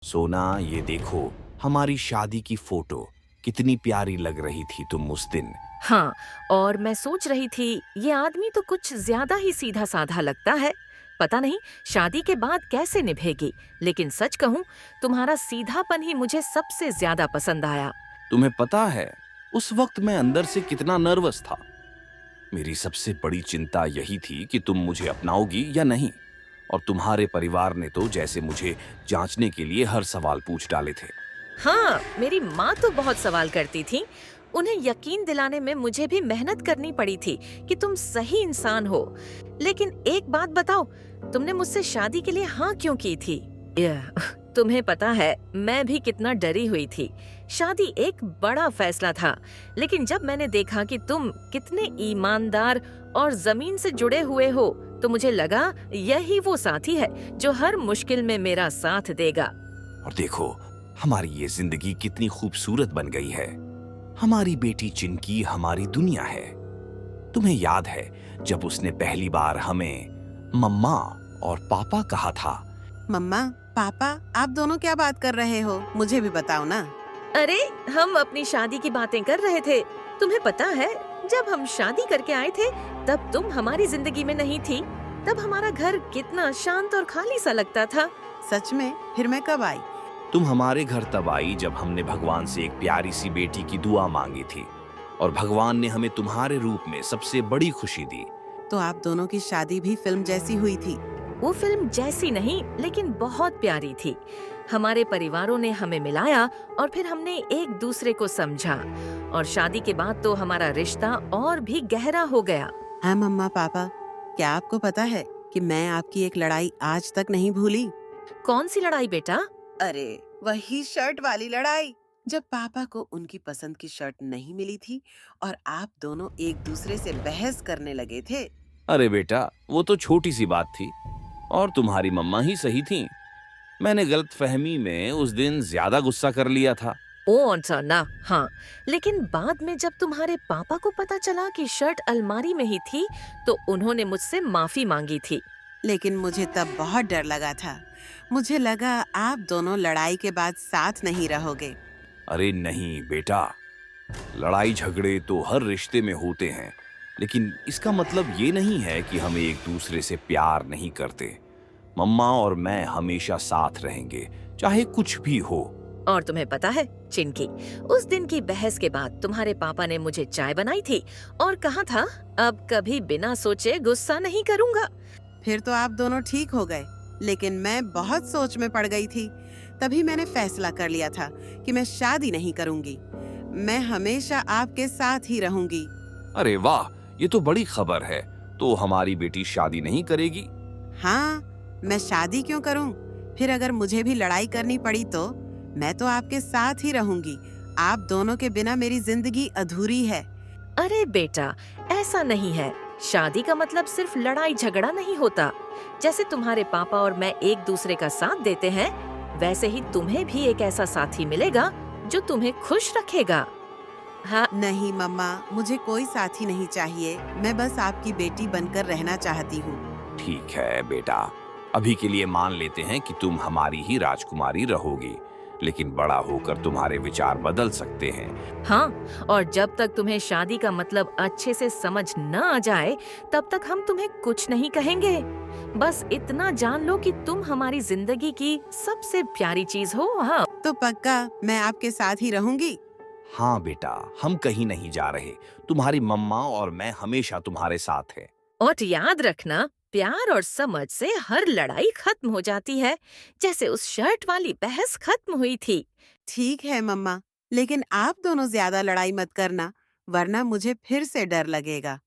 सोना, ये देखो, हमारी शादी की फोटो। कितनी प्यारी लग रही थी तुम उस दिन। हाँ, और मैं सोच रही थी ये आदमी तो कुछ ज्यादा ही सीधा साधा लगता है। पता नहीं शादी के बाद कैसे निभेगी, लेकिन सच कहूँ तुम्हारा सीधापन ही मुझे सबसे ज्यादा पसंद आया। तुम्हें पता है, उस वक्त मैं अंदर से कितना नर्वस था। मेरी सबसे बड़ी चिंता यही थी कि तुम मुझे अपनाओगी या नहीं। और तुम्हारे परिवार ने तो जैसे मुझे जांचने के लिए हर सवाल पूछ डाले थे। हाँ, मेरी माँ तो बहुत सवाल करती थी। उन्हें यकीन दिलाने में मुझे भी मेहनत करनी पड़ी थी कि तुम सही इंसान हो। लेकिन एक बात बताओ, तुमने मुझसे शादी के लिए हाँ क्यों की थी? तुम्हें पता है मैं भी कितना डरी हुई थी। शादी एक बड़ा फैसला था, लेकिन जब मैंने देखा कि तुम कितने ईमानदार और जमीन से जुड़े हुए हो, तो मुझे लगा यही वो साथी है जो हर मुश्किल में मेरा साथ देगा। और देखो, हमारी ये जिंदगी कितनी खूबसूरत बन गई है। हमारी बेटी चिंकी हमारी दुनिया है। तुम्हें याद है जब उसने पहली बार हमें मम्मा और पापा कहा था? मम्मा, पापा, आप दोनों क्या बात कर रहे हो? मुझे भी बताओ ना। अरे, हम अपनी शादी की बातें कर रहे थे। तुम्हें पता है, जब हम शादी करके आए थे तब तुम हमारी जिंदगी में नहीं थी। तब हमारा घर कितना शांत और खाली सा लगता था। सच में? फिर मैं कब आई? तुम हमारे घर तब आई जब हमने भगवान से एक प्यारी सी बेटी की दुआ मांगी थी, और भगवान ने हमें तुम्हारे रूप में सबसे बड़ी खुशी दी। तो आप दोनों की शादी भी फिल्म जैसी हुई थी। वो फिल्म जैसी नहीं, लेकिन बहुत प्यारी थी। हमारे परिवारों ने हमें मिलाया और फिर हमने एक दूसरे को समझा, और शादी के बाद तो हमारा रिश्ता और भी गहरा हो गया। हाँ मम्मा पापा, क्या आपको पता है कि मैं आपकी एक लड़ाई आज तक नहीं भूली? कौन सी लड़ाई बेटा? अरे, वही शर्ट वाली लड़ाई। जब पापा को उनकी पसंद की शर्ट नहीं मिली थी और आप दोनों एक दूसरे से बहस करने लगे थे। अरे बेटा, वो तो छोटी सी बात थी, और तुम्हारी मम्मा ही सही थी। मैंने गलतफहमी में उस दिन ज्यादा गुस्सा कर लिया था। ओ अच्छा ना, हाँ। लेकिन बाद में जब तुम्हारे पापा को पता चला कि शर्ट अलमारी में ही थी, तो उन्होंने मुझसे माफी मांगी थी। लेकिन मुझे तब बहुत डर लगा था। मुझे लगा आप दोनों लड़ाई के बाद साथ नहीं रहोगे। अरे नहीं बेटा, लड़ाई झगड़े तो हर रिश्ते में होते हैं, लेकिन इसका मतलब ये नहीं है कि हम एक दूसरे से प्यार नहीं करते। मम्मा और मैं हमेशा साथ रहेंगे, चाहे कुछ भी हो। और तुम्हें पता है चिंकी, उस दिन की बहस के बाद तुम्हारे पापा ने मुझे चाय बनाई थी और कहा था, अब कभी बिना सोचे गुस्सा नहीं करूंगा। फिर तो आप दोनों ठीक हो गए, लेकिन मैं बहुत सोच में पड़ गई थी। तभी मैंने फैसला कर लिया था कि मैं शादी नहीं करूंगी। मैं हमेशा आपके साथ ही रहूंगी। अरे वाह, ये तो बड़ी खबर है। तो हमारी बेटी शादी नहीं करेगी? हाँ, मैं शादी क्यों करूं? फिर अगर मुझे भी लड़ाई करनी पड़ी तो मैं तो आपके साथ ही रहूंगी। आप दोनों के बिना मेरी जिंदगी अधूरी है। अरे बेटा, ऐसा नहीं है। शादी का मतलब सिर्फ लड़ाई झगड़ा नहीं होता। जैसे तुम्हारे पापा और मैं एक दूसरे का साथ देते हैं, वैसे ही तुम्हें भी एक ऐसा साथी मिलेगा जो तुम्हें खुश रखेगा। हाँ। नहीं मम्मा, मुझे कोई साथी नहीं चाहिए। मैं बस आपकी बेटी बनकर रहना चाहती हूँ। ठीक है बेटा, अभी के लिए मान लेते हैं कि तुम हमारी ही राजकुमारी रहोगी, लेकिन बड़ा होकर तुम्हारे विचार बदल सकते हैं। हाँ, और जब तक तुम्हें शादी का मतलब अच्छे से समझ न आ जाए, तब तक हम तुम्हें कुछ नहीं कहेंगे। बस इतना जान लो कि तुम हमारी जिंदगी की सबसे प्यारी चीज हो। हाँ। तो पक्का मैं आपके साथ ही रहूंगी। हाँ बेटा, हम कहीं नहीं जा रहे। तुम्हारी मम्मा और मैं हमेशा तुम्हारे साथ हैं। और याद रखना, प्यार और समझ से हर लड़ाई खत्म हो जाती है, जैसे उस शर्ट वाली बहस खत्म हुई थी। ठीक है मम्मा, लेकिन आप दोनों ज्यादा लड़ाई मत करना, वरना मुझे फिर से डर लगेगा।